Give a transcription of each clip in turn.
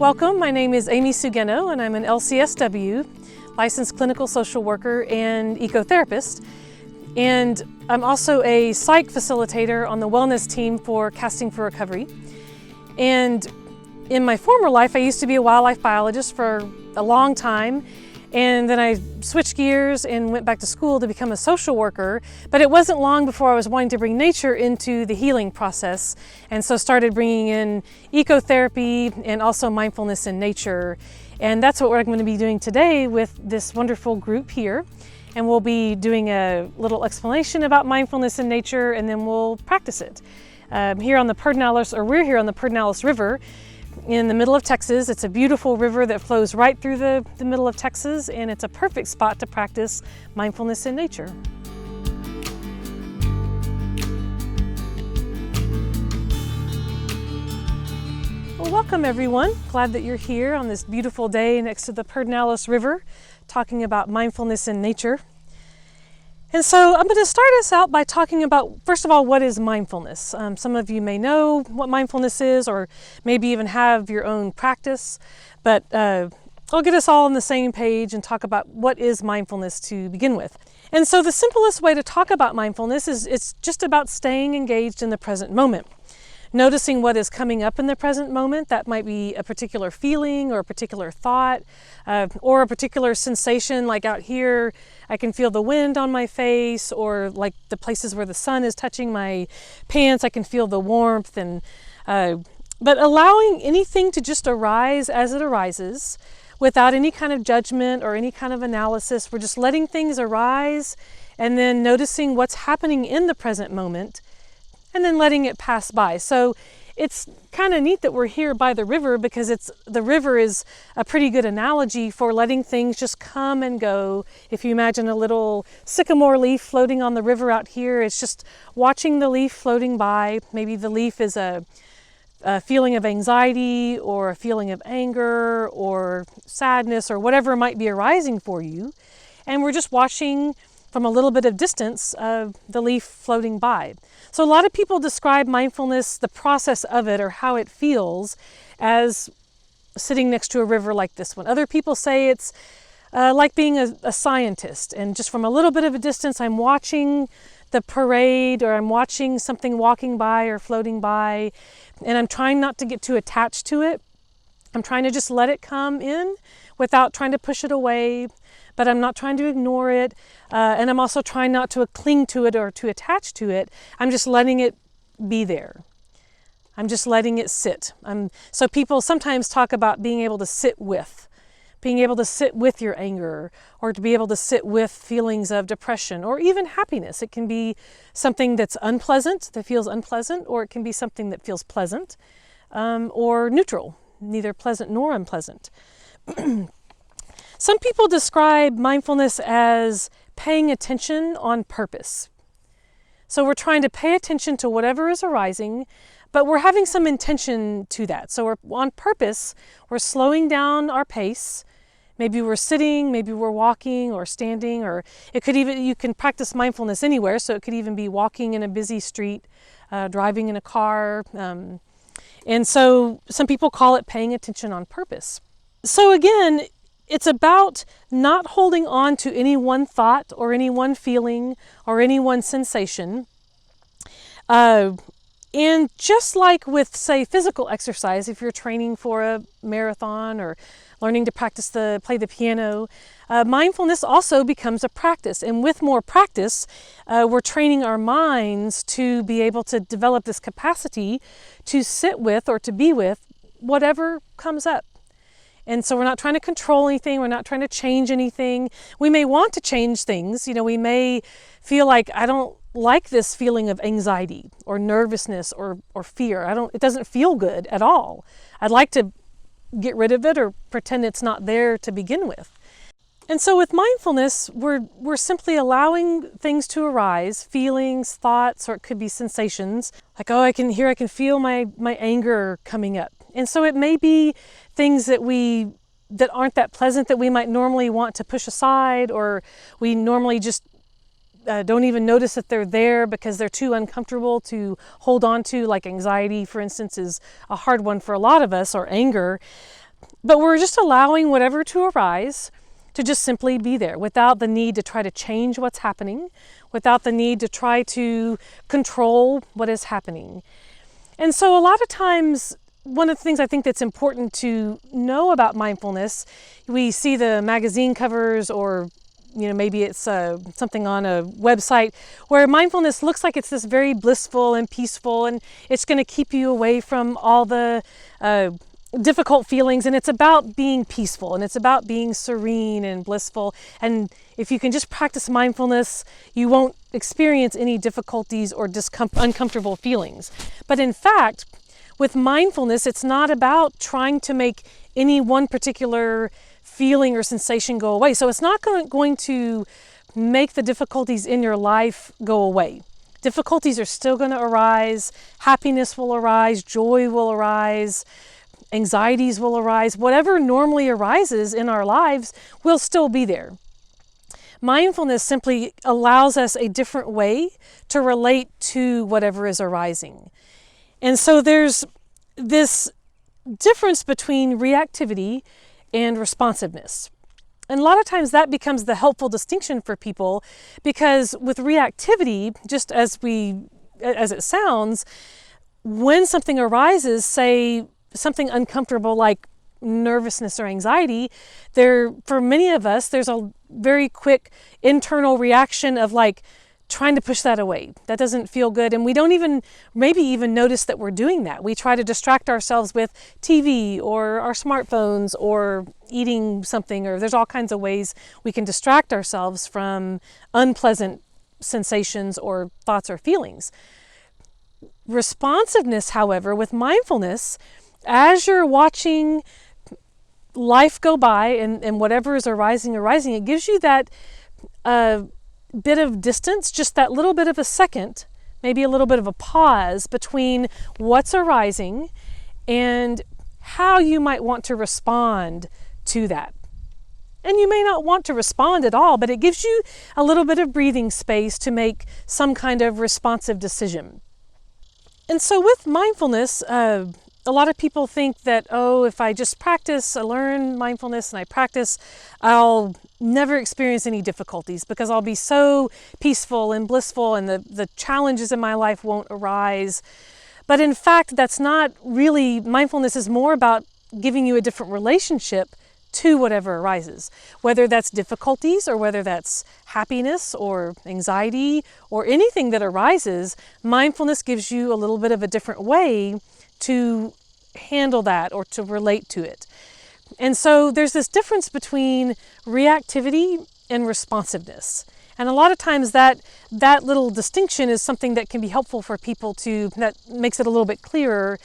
Welcome, my name is Amy Sugeno and I'm an LCSW, licensed clinical social worker and ecotherapist. And I'm also a psych facilitator on the wellness team for Casting for Recovery. And in my former life, I used to be a wildlife biologist for a long time. And then I switched gears and went back to school to become a social worker. But it wasn't long before I was wanting to bring nature into the healing process. And so started bringing in ecotherapy and also mindfulness in nature. And that's what we're going to be doing today with this wonderful group here. And we'll be doing a little explanation about mindfulness in nature, and then we'll practice it. We're here on the Pedernales River in the middle of Texas. It's a beautiful river that flows right through the middle of Texas, and it's a perfect spot to practice mindfulness in nature. Well, welcome everyone. Glad that you're here on this beautiful day next to the Pedernales River, talking about mindfulness in nature. And so I'm going to start us out by talking about, first of all, what is mindfulness? Some of you may know what mindfulness is, or maybe even have your own practice, but I'll get us all on the same page and talk about what is mindfulness to begin with. And so the simplest way to talk about mindfulness is it's just about staying engaged in the present moment. Noticing what is coming up in the present moment. That might be a particular feeling or a particular thought or a particular sensation. Like out here, I can feel the wind on my face, or like the places where the sun is touching my pants, I can feel the warmth. But allowing anything to just arise as it arises without any kind of judgment or any kind of analysis. We're just letting things arise and then noticing what's happening in the present moment, and then letting it pass by. So it's kind of neat that we're here by the river, because the river is a pretty good analogy for letting things just come and go. If you imagine a little sycamore leaf floating on the river out here, it's just watching the leaf floating by. Maybe the leaf is a feeling of anxiety or a feeling of anger or sadness or whatever might be arising for you. And we're just watching from a little bit of distance of the leaf floating by. So a lot of people describe mindfulness, the process of it or how it feels, as sitting next to a river like this one. Other people say it's like being a scientist, and just from a little bit of a distance I'm watching the parade, or I'm watching something walking by or floating by, and I'm trying not to get too attached to it. I'm trying to just let it come in without trying to push it away, but I'm not trying to ignore it, and I'm also trying not to cling to it or to attach to it. I'm just letting it be there. I'm just letting it sit. So people sometimes talk about being able to sit with your anger, or to be able to sit with feelings of depression or even happiness. It can be something that's unpleasant, that feels unpleasant, or it can be something that feels pleasant, or neutral, neither pleasant nor unpleasant. Some people describe mindfulness as paying attention on purpose. So we're trying to pay attention to whatever is arising, but we're having some intention to that. So we're on purpose, we're slowing down our pace. Maybe we're sitting, maybe we're walking or standing, or you can practice mindfulness anywhere. So it could even be walking in a busy street, driving in a car. And so some people call it paying attention on purpose. So again, it's about not holding on to any one thought or any one feeling or any one sensation. And just like with, say, physical exercise, if you're training for a marathon or learning to play the piano, mindfulness also becomes a practice. And with more practice, we're training our minds to be able to develop this capacity to sit with or to be with whatever comes up. And so we're not trying to control anything. We're not trying to change anything. We may want to change things. We may feel like, I don't like this feeling of anxiety or nervousness or fear. It doesn't feel good at all. I'd like to get rid of it or pretend it's not there to begin with. And so with mindfulness, we're simply allowing things to arise, feelings, thoughts, or it could be sensations. Like, I can feel my anger coming up. And so it may be things that aren't that pleasant, that we might normally want to push aside, or we normally just don't even notice that they're there because they're too uncomfortable to hold on to. Like anxiety, for instance, is a hard one for a lot of us, or anger. But we're just allowing whatever to arise to just simply be there without the need to try to change what's happening, without the need to try to control what is happening. And so a lot of times, one of the things I think that's important to know about mindfulness, we see the magazine covers or maybe it's something on a website where mindfulness looks like it's this very blissful and peaceful and it's going to keep you away from all the difficult feelings, and it's about being peaceful and it's about being serene and blissful. And if you can just practice mindfulness, you won't experience any difficulties or uncomfortable feelings. But in fact, with mindfulness, it's not about trying to make any one particular feeling or sensation go away. So it's not going to make the difficulties in your life go away. Difficulties are still going to arise. Happiness will arise. Joy will arise. Anxieties will arise. Whatever normally arises in our lives will still be there. Mindfulness simply allows us a different way to relate to whatever is arising. And so there's this difference between reactivity and responsiveness. And a lot of times that becomes the helpful distinction for people, because with reactivity, just as it sounds, when something arises, say something uncomfortable like nervousness or anxiety, for many of us, there's a very quick internal reaction of like trying to push that away. That doesn't feel good. And we don't even notice that we're doing that. We try to distract ourselves with TV or our smartphones or eating something, or there's all kinds of ways we can distract ourselves from unpleasant sensations or thoughts or feelings. Responsiveness, however, with mindfulness, as you're watching life go by and whatever is arising, it gives you that bit of distance, just that little bit of a second, maybe a little bit of a pause between what's arising and how you might want to respond to that. And you may not want to respond at all, but it gives you a little bit of breathing space to make some kind of responsive decision. And so with mindfulness, a lot of people think that, if I just practice, I learn mindfulness and I practice, I'll never experience any difficulties because I'll be so peaceful and blissful and the challenges in my life won't arise. But in fact, that's not really, mindfulness is more about giving you a different relationship to whatever arises, whether that's difficulties or whether that's happiness or anxiety or anything that arises. Mindfulness gives you a little bit of a different way to handle that or to relate to it. And so there's this difference between reactivity and responsiveness. And a lot of times that little distinction is something that can be helpful for people that makes it a little bit clearer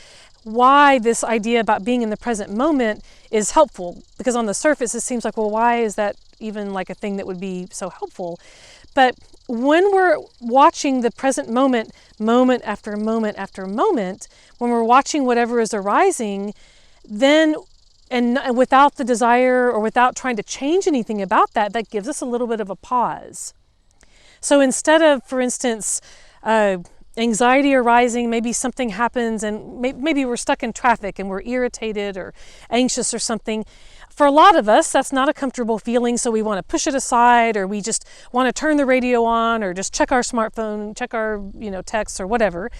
why this idea about being in the present moment is helpful. Because on the surface it seems like, well, why is that even like a thing that would be so helpful? But when we're watching the present moment, moment after moment after moment, when we're watching whatever is arising, then, and without the desire or without trying to change anything about that, that gives us a little bit of a pause. So instead of, for instance, anxiety arising, maybe something happens and maybe we're stuck in traffic and we're irritated or anxious or something. For a lot of us, that's not a comfortable feeling, so we want to push it aside, or we just want to turn the radio on, or just check our smartphone, check our texts or whatever.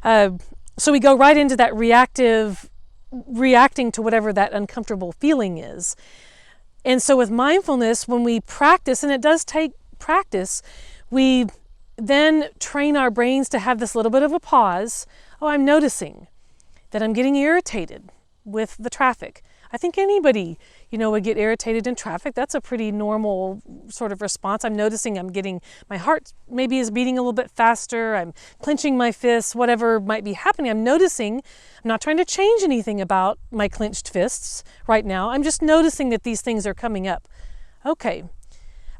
So we go right into that reacting to whatever that uncomfortable feeling is. And so with mindfulness, when we practice, and it does take practice, we then train our brains to have this little bit of a pause. Oh, I'm noticing that I'm getting irritated with the traffic. I think anybody, would get irritated in traffic. That's a pretty normal sort of response. I'm noticing my heart maybe is beating a little bit faster. I'm clenching my fists, whatever might be happening. I'm noticing. I'm not trying to change anything about my clenched fists right now. I'm just noticing that these things are coming up. Okay.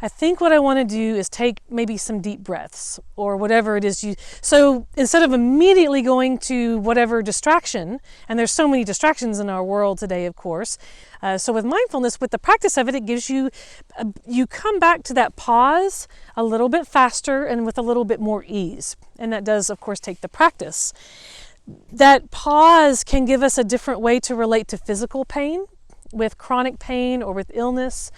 I think what I want to do is take maybe some deep breaths or whatever it is so instead of immediately going to whatever distraction, and there's so many distractions in our world today, of course. So with mindfulness, with the practice of it, it gives you come back to that pause a little bit faster and with a little bit more ease. And that does, of course, take the practice. That pause can give us a different way to relate to physical pain. with chronic pain or with illness.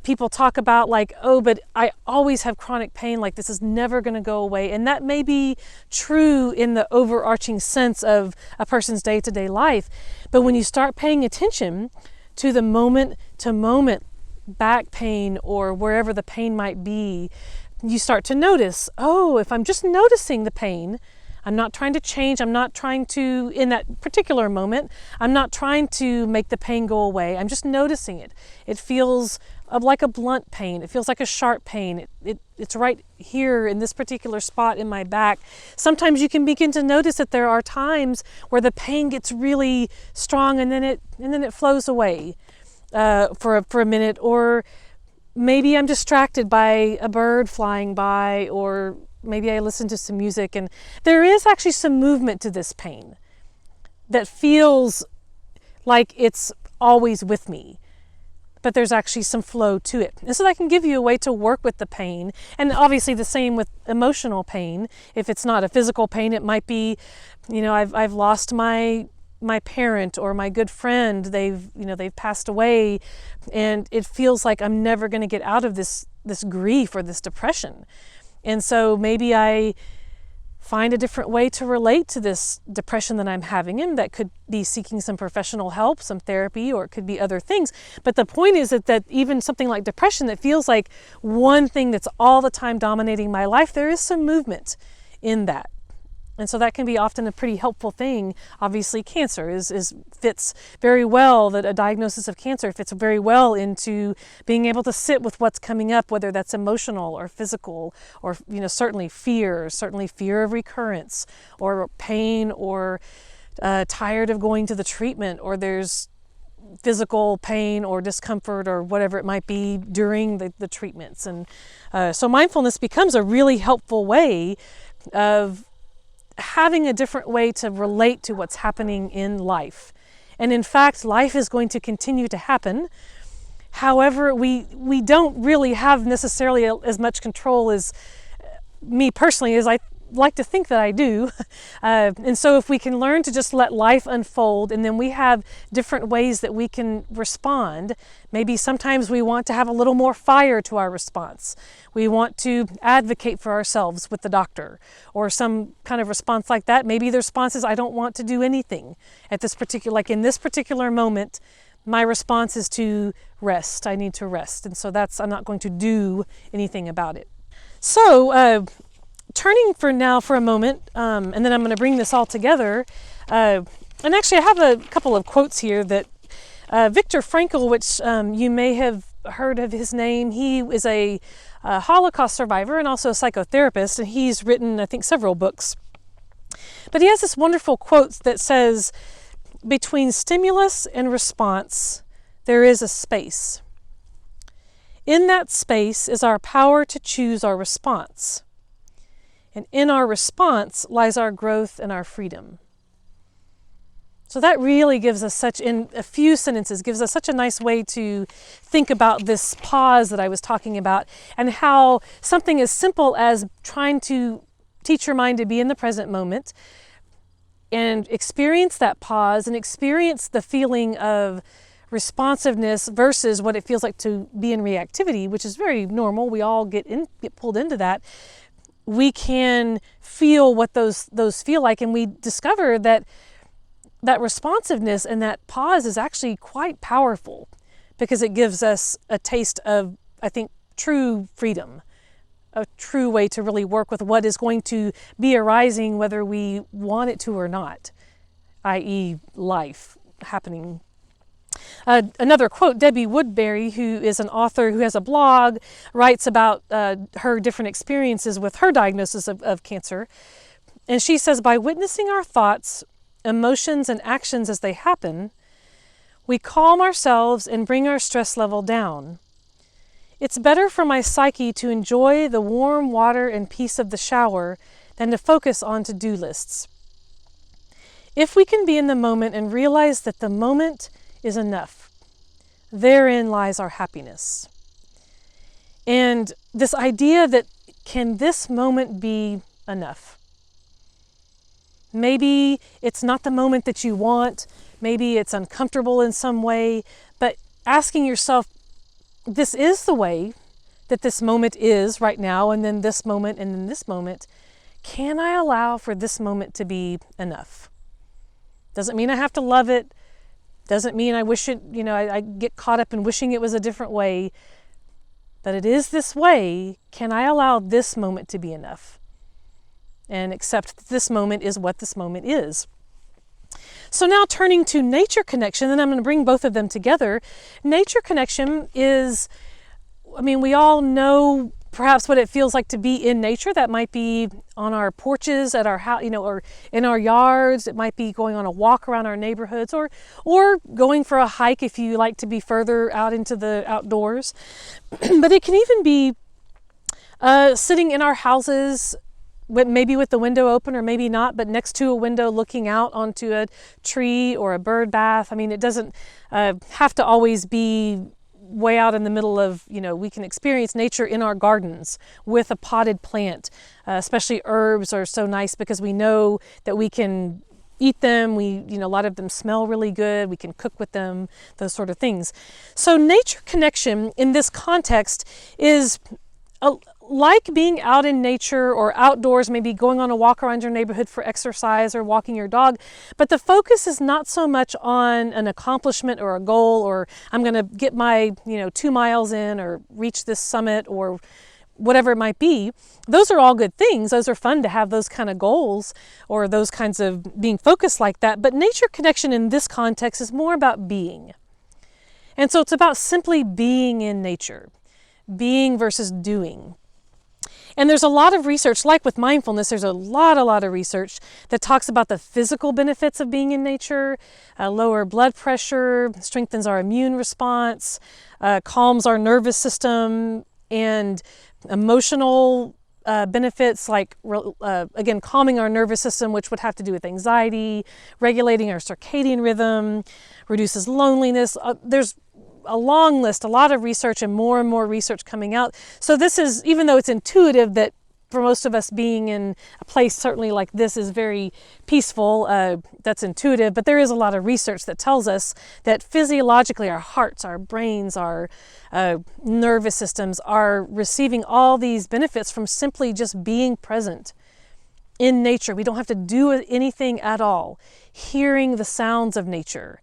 People talk about like, oh, but I always have chronic pain, like this is never going to go away. And that may be true in the overarching sense of a person's day-to-day life. But when you start paying attention to the moment-to-moment back pain or wherever the pain might be, you start to notice, oh, if I'm just noticing the pain, I'm not trying to change, I'm not trying to, in that particular moment, I'm not trying to make the pain go away, I'm just noticing it. It feels like a blunt pain, it feels like a sharp pain, it's right here in this particular spot in my back. Sometimes you can begin to notice that there are times where the pain gets really strong and then it flows away for a minute, or maybe I'm distracted by a bird flying by, or maybe I listen to some music, and there is actually some movement to this pain that feels like it's always with me, but there's actually some flow to it. And so that can give you a way to work with the pain. And obviously the same with emotional pain. If it's not a physical pain, it might be, I've lost my parent or my good friend, they've passed away, and it feels like I'm never going to get out of this grief or this depression. And so maybe I find a different way to relate to this depression that I'm having, and that could be seeking some professional help, some therapy, or it could be other things. But the point is that even something like depression that feels like one thing that's all the time dominating my life, there is some movement in that. And so that can be often a pretty helpful thing. Obviously, cancer fits very well, that a diagnosis of cancer fits very well into being able to sit with what's coming up, whether that's emotional or physical, or certainly fear of recurrence, or pain, or tired of going to the treatment, or there's physical pain or discomfort or whatever it might be during the treatments. And so mindfulness becomes a really helpful way of having a different way to relate to what's happening in life. And in fact, life is going to continue to happen. However, we don't really have necessarily as much control as me personally as I like to think that I do. And so if we can learn to just let life unfold, and then we have different ways that we can respond. Maybe sometimes we want to have a little more fire to our response. We want to advocate for ourselves with the doctor, or some kind of response like that. Maybe the response is, I don't want to do anything at this particular, like in this particular moment, my response is to rest. I need to rest. And so I'm not going to do anything about it. So, turning for a moment, and then I'm going to bring this all together. And actually, I have a couple of quotes here that Viktor Frankl, which you may have heard of his name. He is a Holocaust survivor and also a psychotherapist, and he's written, I think, several books. But he has this wonderful quote that says, "Between stimulus and response, there is a space. In that space is our power to choose our response. And in our response lies our growth and our freedom." So that really gives us in a few sentences, gives us such a nice way to think about this pause that I was talking about, and how something as simple as trying to teach your mind to be in the present moment and experience that pause and experience the feeling of responsiveness versus what it feels like to be in reactivity, which is very normal. We all get pulled into that. We can feel what those feel like, and we discover that responsiveness and that pause is actually quite powerful, because it gives us a taste of, I think, true freedom, a true way to really work with what is going to be arising, whether we want it to or not, i.e. life happening. Another quote, Debbie Woodbury, who is an author who has a blog, writes about her different experiences with her diagnosis of cancer. And she says, "By witnessing our thoughts, emotions, and actions as they happen, we calm ourselves and bring our stress level down. It's better for my psyche to enjoy the warm water and peace of the shower than to focus on to-do lists. If we can be in the moment and realize that the moment is enough, therein lies our happiness." And this idea that, can this moment be enough? Maybe it's not the moment that you want. maybe it's uncomfortable in some way, but asking yourself, this is the way that this moment is right now, and then this moment, and then this moment. Can I allow for this moment to be enough? Doesn't mean I have to love it. Doesn't mean I wish it, I get caught up in wishing it was a different way. But it is this way. Can I allow this moment to be enough? And accept that this moment is what this moment is. So now turning to nature connection, and I'm going to bring both of them together. Nature connection is, we all know perhaps what it feels like to be in nature. That might be on our porches at our house, or in our yards. It might be going on a walk around our neighborhoods, or going for a hike if you like to be further out into the outdoors. But it can even be sitting in our houses, maybe with the window open or maybe not, but next to a window looking out onto a tree or a bird bath. It doesn't have to always be way out in the middle of, we can experience nature in our gardens with a potted plant. Especially herbs are so nice because we know that we can eat them. A lot of them smell really good. We can cook with them, those sort of things. So nature connection in this context is like being out in nature or outdoors, maybe going on a walk around your neighborhood for exercise or walking your dog. But the focus is not so much on an accomplishment or a goal, or I'm going to get my 2 miles in or reach this summit or whatever it might be. Those are all good things. Those are fun to have those kind of goals or those kinds of being focused like that. But nature connection in this context is more about being. And so it's about simply being in nature, being versus doing. And there's a lot of research, like with mindfulness, there's a lot of research that talks about the physical benefits of being in nature, lower blood pressure, strengthens our immune response, calms our nervous system, and emotional benefits like, again, calming our nervous system, which would have to do with anxiety, regulating our circadian rhythm, reduces loneliness. There's a long list, a lot of research and more research coming out. So this is, even though it's intuitive that for most of us being in a place certainly like this is very peaceful, that's intuitive, but there is a lot of research that tells us that physiologically our hearts, our brains, our nervous systems are receiving all these benefits from simply just being present in nature. We don't have to do anything at all. Hearing the sounds of nature,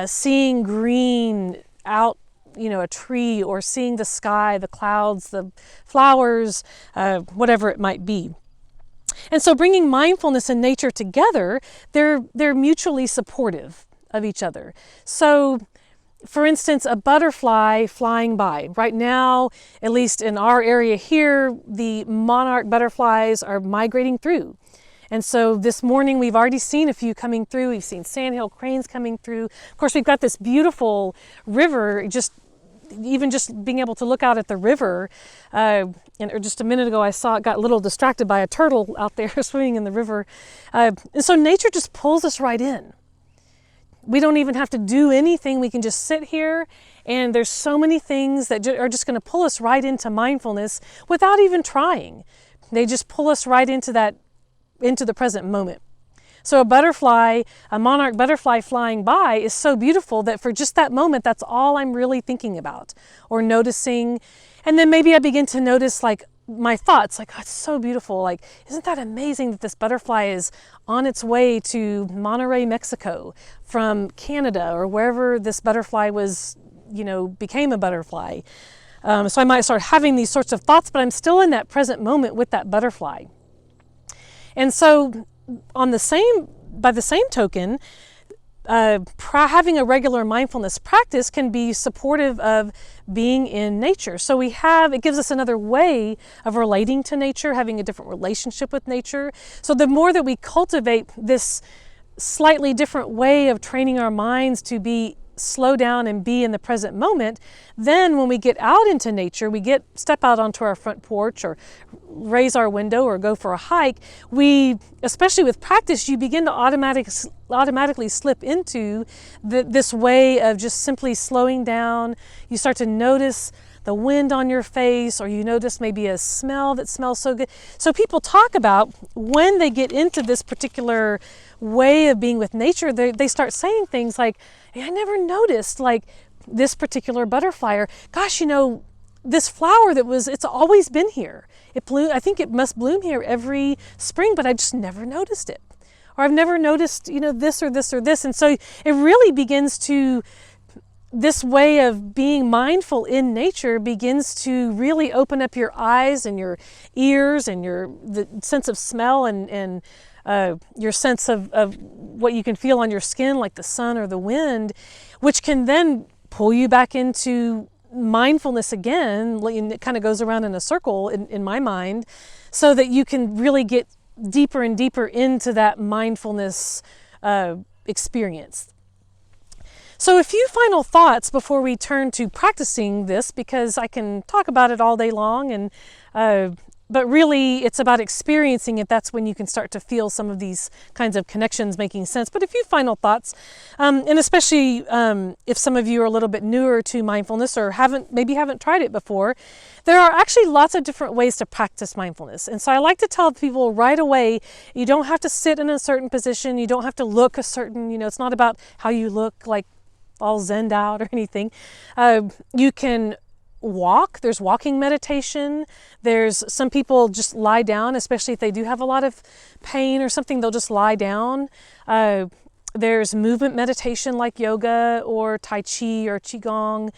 seeing green out, a tree, or seeing the sky, the clouds, the flowers, whatever it might be. And so bringing mindfulness and nature together, they're mutually supportive of each other. So for instance, a butterfly flying by. Right now, at least in our area here, the monarch butterflies are migrating through. And so this morning we've already seen a few coming through. We've seen sandhill cranes coming through. Of course, we've got this beautiful river. Even just being able to look out at the river. And just a minute ago I got a little distracted by a turtle out there swimming in the river. And so nature just pulls us right in. We don't even have to do anything. We can just sit here, and there's so many things that are just going to pull us right into mindfulness without even trying. They just pull us right into the present moment. So a monarch butterfly flying by is so beautiful that for just that moment, that's all I'm really thinking about or noticing. And then maybe I begin to notice like my thoughts, like, oh, it's so beautiful. Like, isn't that amazing that this butterfly is on its way to Monterrey, Mexico from Canada or wherever this butterfly was, became a butterfly. So I might start having these sorts of thoughts, but I'm still in that present moment with that butterfly. And so by the same token, having a regular mindfulness practice can be supportive of being in nature. So it gives us another way of relating to nature, having a different relationship with nature. So the more that we cultivate this slightly different way of training our minds to slow down and be in the present moment, then when we get out into nature, step out onto our front porch or raise our window or go for a hike, especially with practice, you begin to automatically slip into this way of just simply slowing down. You start to notice the wind on your face, or you notice maybe a smell that smells so good. So people talk about when they get into this particular way of being with nature, they start saying things like, hey, I never noticed like this particular butterfly, or gosh, this flower it's always been here. I think it must bloom here every spring, but I just never noticed it. Or I've never noticed, this or this or this. And so it really begins to, this way of being mindful in nature begins to really open up your eyes and your ears and the sense of smell and your sense of what you can feel on your skin, like the sun or the wind, which can then pull you back into mindfulness again. It kind of goes around in a circle in my mind, so that you can really get deeper and deeper into that mindfulness experience. So a few final thoughts before we turn to practicing this, because I can talk about it all day long, and but really it's about experiencing it. That's when you can start to feel some of these kinds of connections making sense. But a few final thoughts, and especially if some of you are a little bit newer to mindfulness or maybe haven't tried it before, there are actually lots of different ways to practice mindfulness. And so I like to tell people right away, you don't have to sit in a certain position, you don't have to look a certain, it's not about how you look like all zenned out or anything. You can walk. There's walking meditation. There's some people just lie down, especially if they do have a lot of pain or something, they'll just lie down. There's movement meditation like yoga or Tai Chi or Qigong.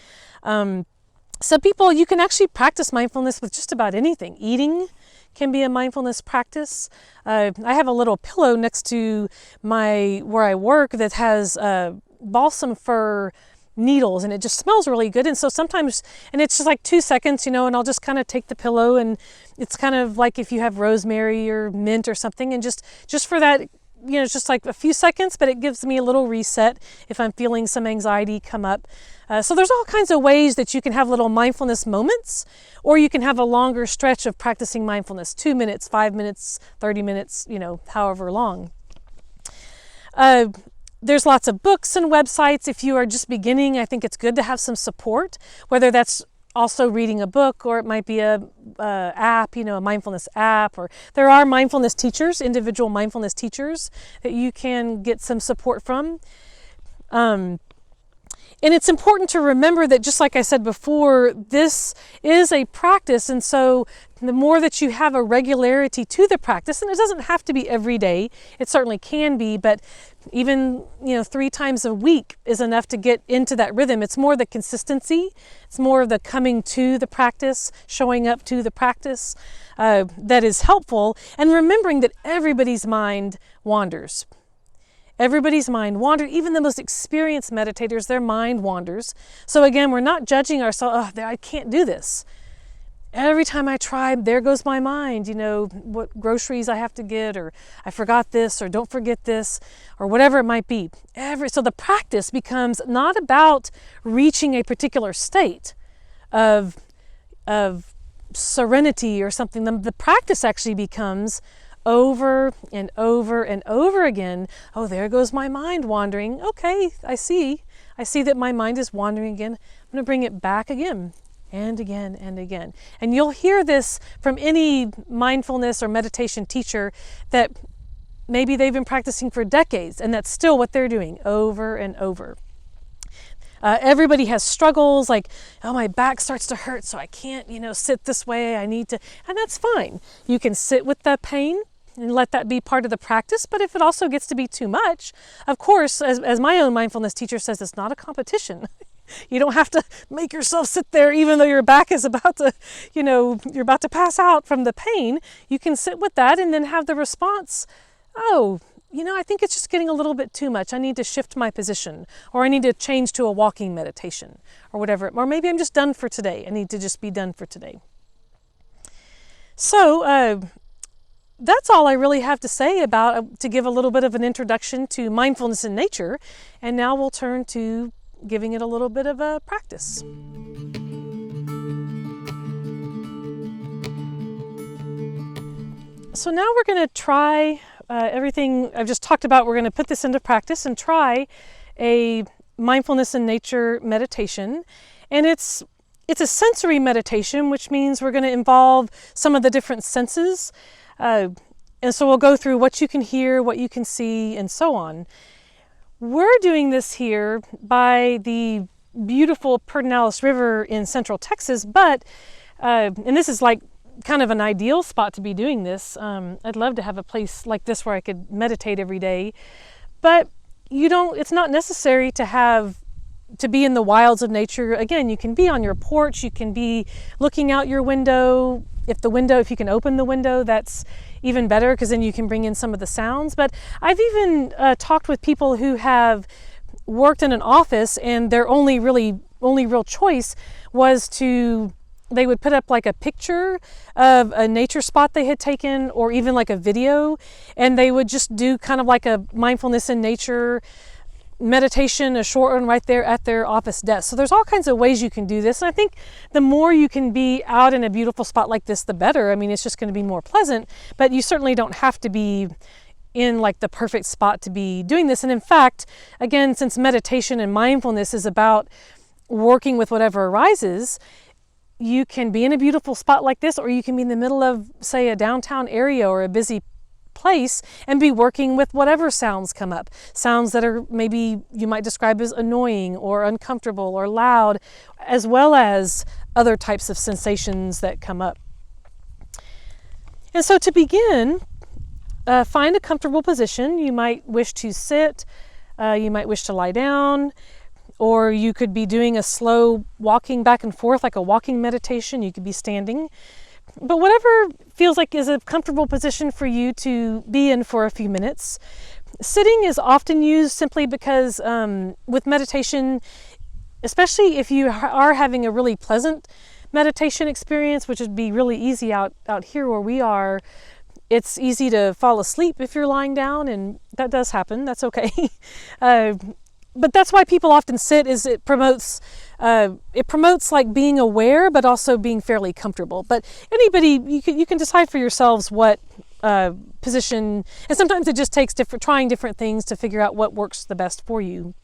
Some people, you can actually practice mindfulness with just about anything. Eating can be a mindfulness practice. I have a little pillow next to where I work that has balsam fir needles, and it just smells really good. And so sometimes, and it's just like 2 seconds, and I'll just kind of take the pillow, and it's kind of like if you have rosemary or mint or something, and just for that, it's just like a few seconds, but it gives me a little reset if I'm feeling some anxiety come up. So there's all kinds of ways that you can have little mindfulness moments, or you can have a longer stretch of practicing mindfulness, 2 minutes, 5 minutes, 30 minutes, however long. There's lots of books and websites. If you are just beginning, I think it's good to have some support, whether that's also reading a book, or it might be a app, a mindfulness app, or there are mindfulness teachers, individual mindfulness teachers that you can get some support from. And it's important to remember that, just like I said before, this is a practice, and so the more that you have a regularity to the practice, and it doesn't have to be every day, it certainly can be, but even 3 times a week is enough to get into that rhythm. It's more the consistency, it's more of the coming to the practice, showing up to the practice that is helpful, and remembering that everybody's mind wanders. Everybody's mind wanders. Even the most experienced meditators, their mind wanders. So again, we're not judging ourselves, I can't do this. Every time I try, there goes my mind, what groceries I have to get, or I forgot this, or don't forget this, or whatever it might be. So the practice becomes not about reaching a particular state of serenity or something. The practice actually becomes over and over and over again. Oh, there goes my mind wandering. Okay, I see that my mind is wandering again. I'm going to bring it back again and again and again. And you'll hear this from any mindfulness or meditation teacher that maybe they've been practicing for decades, and that's still what they're doing over and over. Everybody has struggles like, my back starts to hurt, so I can't, sit this way. I need to, and that's fine. You can sit with the pain and let that be part of the practice. But if it also gets to be too much, of course, as my own mindfulness teacher says, it's not a competition. You don't have to make yourself sit there even though your back is about to, you're about to pass out from the pain. You can sit with that and then have the response, I think it's just getting a little bit too much. I need to shift my position, or I need to change to a walking meditation, or whatever. Or maybe I'm just done for today. I need to just be done for today. So that's all I really have to say about, to give a little bit of an introduction to mindfulness in nature. And now we'll turn to giving it a little bit of a practice. So now we're going to try everything I've just talked about. We're going to put this into practice and try a mindfulness in nature meditation. And it's it's a sensory meditation, which means we're going to involve some of the different senses. And so we'll go through what you can hear, what you can see, and so on. We're doing this here by the beautiful Pedernales River in central Texas, but, and this is like kind of an ideal spot to be doing this. I'd love to have a place like this where I could meditate every day, but it's not necessary to be in the wilds of nature. Again, you can be on your porch, you can be looking out your window. If you can open the window, that's even better, because then you can bring in some of the sounds. But I've even talked with people who have worked in an office and their only real choice was they would put up like a picture of a nature spot they had taken, or even like a video, and they would just do kind of like a mindfulness in nature meditation, a short one right there at their office desk. So there's all kinds of ways you can do this. And I think the more you can be out in a beautiful spot like this, the better. I mean, it's just going to be more pleasant, but you certainly don't have to be in like the perfect spot to be doing this. And in fact, again, since meditation and mindfulness is about working with whatever arises, you can be in a beautiful spot like this, or you can be in the middle of, say, a downtown area or a busy place and be working with whatever sounds come up. Sounds that are maybe you might describe as annoying or uncomfortable or loud, as well as other types of sensations that come up. And so to begin, find a comfortable position. You might wish to sit, you might wish to lie down, or you could be doing a slow walking back and forth, like a walking meditation. You could be standing. But whatever feels like is a comfortable position for you to be in for a few minutes. Sitting is often used simply because with meditation, especially if you are having a really pleasant meditation experience, which would be really easy out here where we are, it's easy to fall asleep if you're lying down, and that does happen. That's okay. But that's why people often sit, is it promotes like being aware, but also being fairly comfortable. But anybody, you can decide for yourselves what position, and sometimes it just takes trying different things to figure out what works the best for you.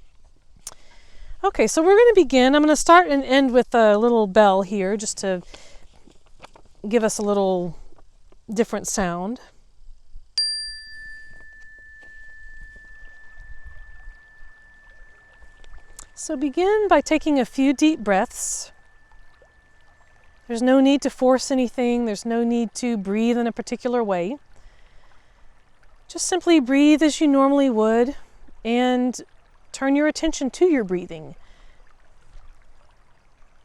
Okay, so we're going to begin. I'm going to start and end with a little bell here, just to give us a little different sound. So begin by taking a few deep breaths. There's no need to force anything. There's no need to breathe in a particular way. Just simply breathe as you normally would and turn your attention to your breathing.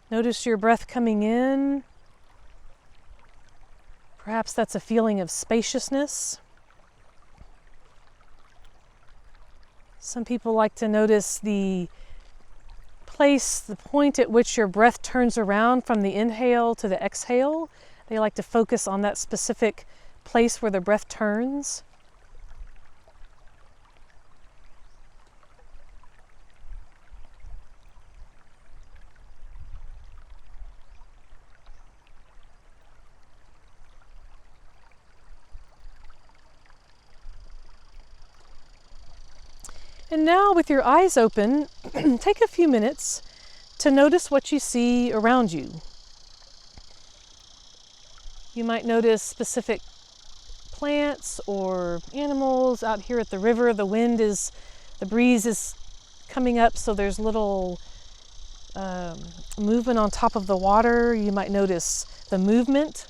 Notice your breath coming in. Perhaps that's a feeling of spaciousness. Some people like to notice the point at which your breath turns around from the inhale to the exhale. They like to focus on that specific place where the breath turns. And now, with your eyes open, take a few minutes to notice what you see around you. You might notice specific plants or animals. Out here at the river, the breeze is coming up, so there's little movement on top of the water. You might notice the movement.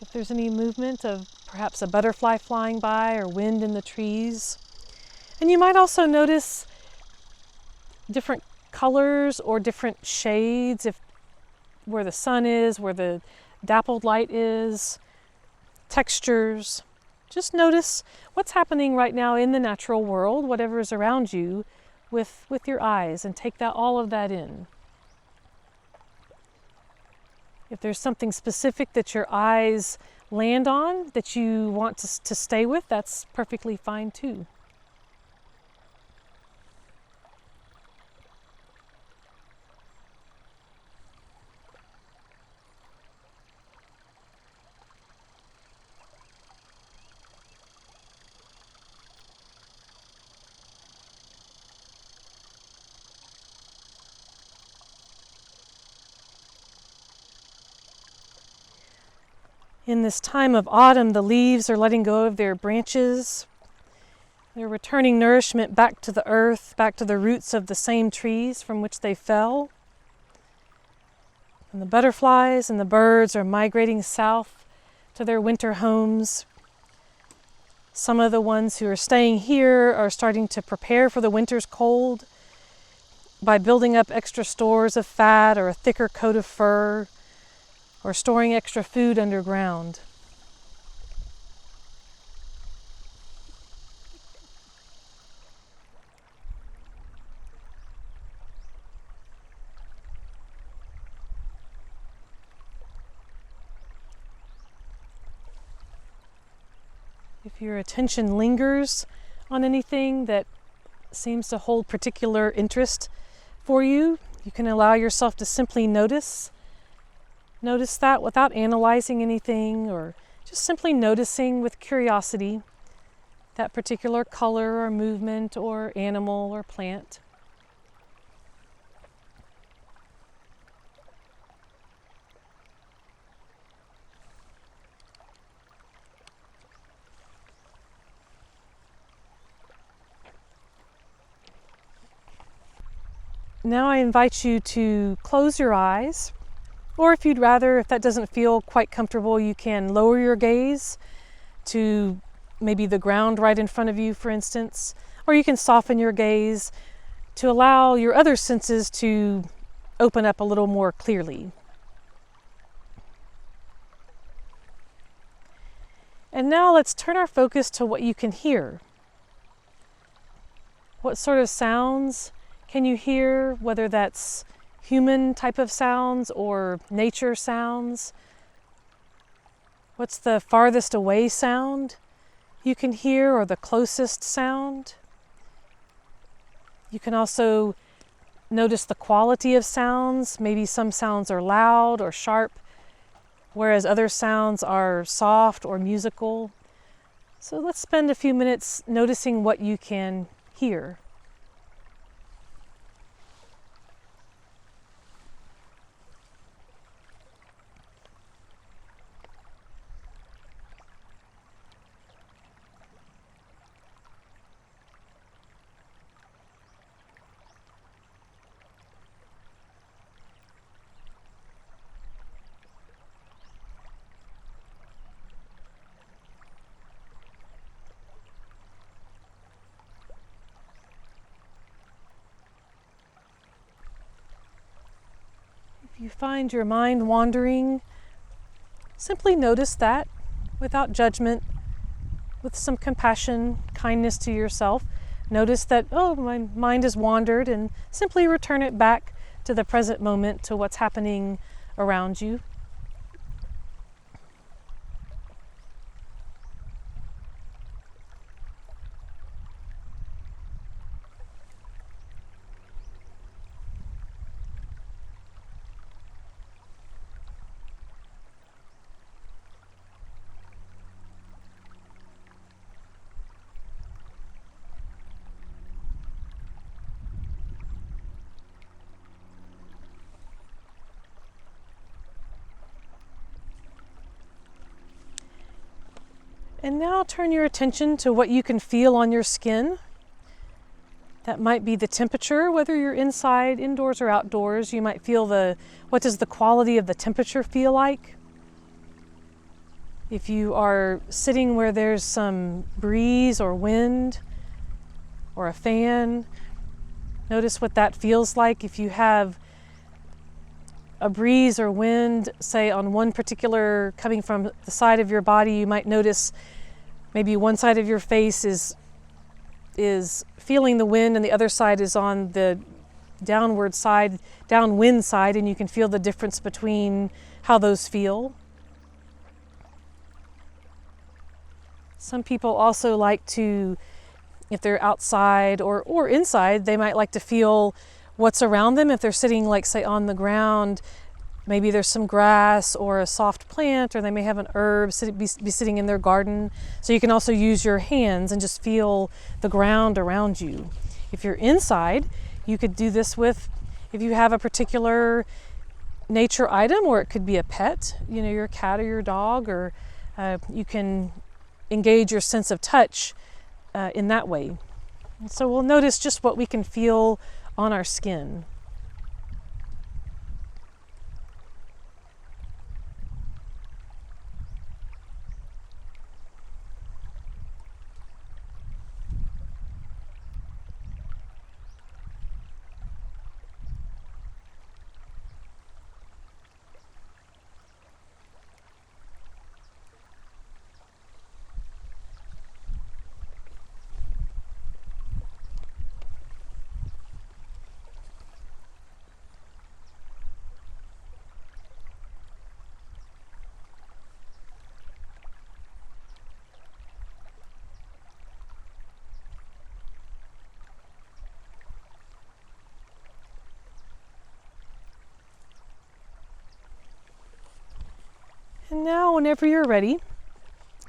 If there's any movement of perhaps a butterfly flying by or wind in the trees. And you might also notice different colors or different shades, where the sun is, where the dappled light is, textures. Just notice what's happening right now in the natural world, whatever is around you, with your eyes, and take all of that in. If there's something specific that your eyes land on that you want to stay with, that's perfectly fine too. In this time of autumn, the leaves are letting go of their branches. They're returning nourishment back to the earth, back to the roots of the same trees from which they fell. And the butterflies and the birds are migrating south to their winter homes. Some of the ones who are staying here are starting to prepare for the winter's cold by building up extra stores of fat or a thicker coat of fur, or storing extra food underground. If your attention lingers on anything that seems to hold particular interest for you, you can allow yourself to simply notice. Notice that without analyzing anything, or just simply noticing with curiosity that particular color or movement or animal or plant. Now I invite you to close your eyes. Or if you'd rather, if that doesn't feel quite comfortable, you can lower your gaze to maybe the ground right in front of you, for instance. Or you can soften your gaze to allow your other senses to open up a little more clearly. And now let's turn our focus to what you can hear. What sort of sounds can you hear, whether that's human type of sounds or nature sounds? What's the farthest away sound you can hear, or the closest sound? You can also notice the quality of sounds. Maybe some sounds are loud or sharp, whereas other sounds are soft or musical. So let's spend a few minutes noticing what you can hear. If you find your mind wandering, simply notice that without judgment, with some compassion, kindness to yourself. Notice that, oh, my mind has wandered, and simply return it back to the present moment, to what's happening around you. And now turn your attention to what you can feel on your skin. That might be the temperature, whether you're inside, indoors or outdoors. You might feel what does the quality of the temperature feel like? If you are sitting where there's some breeze or wind or a fan, notice what that feels like. If you have a breeze or wind, say on one particular, coming from the side of your body, you might notice maybe one side of your face is feeling the wind and the other side is on the downwind side, and you can feel the difference between how those feel. Some people also like to, if they're outside or inside, they might like to feel what's around them. If they're sitting, like, say, on the ground, maybe there's some grass or a soft plant, or they may have an herb be sitting in their garden. So you can also use your hands and just feel the ground around you. If you're inside, you could do this with, if you have a particular nature item, or it could be a pet, your cat or your dog, or You can engage your sense of touch in that way. And so we'll notice just what we can feel on our skin. And now, whenever you're ready,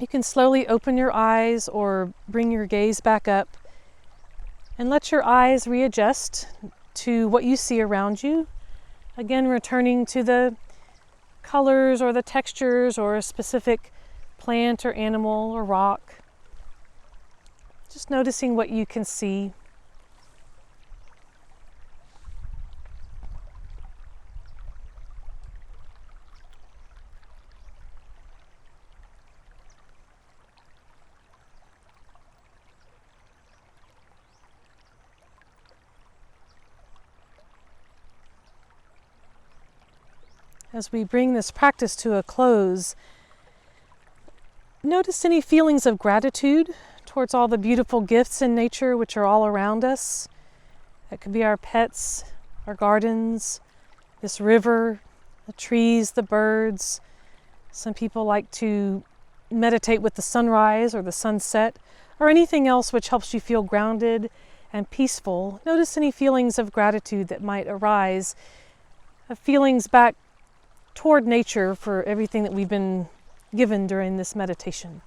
you can slowly open your eyes or bring your gaze back up and let your eyes readjust to what you see around you. Again, returning to the colors or the textures or a specific plant or animal or rock. Just noticing what you can see. As we bring this practice to a close, notice any feelings of gratitude towards all the beautiful gifts in nature which are all around us. That could be our pets, our gardens, this river, the trees, the birds. Some people like to meditate with the sunrise or the sunset, or anything else which helps you feel grounded and peaceful. Notice any feelings of gratitude that might arise, of feelings back toward nature for everything that we've been given during this meditation.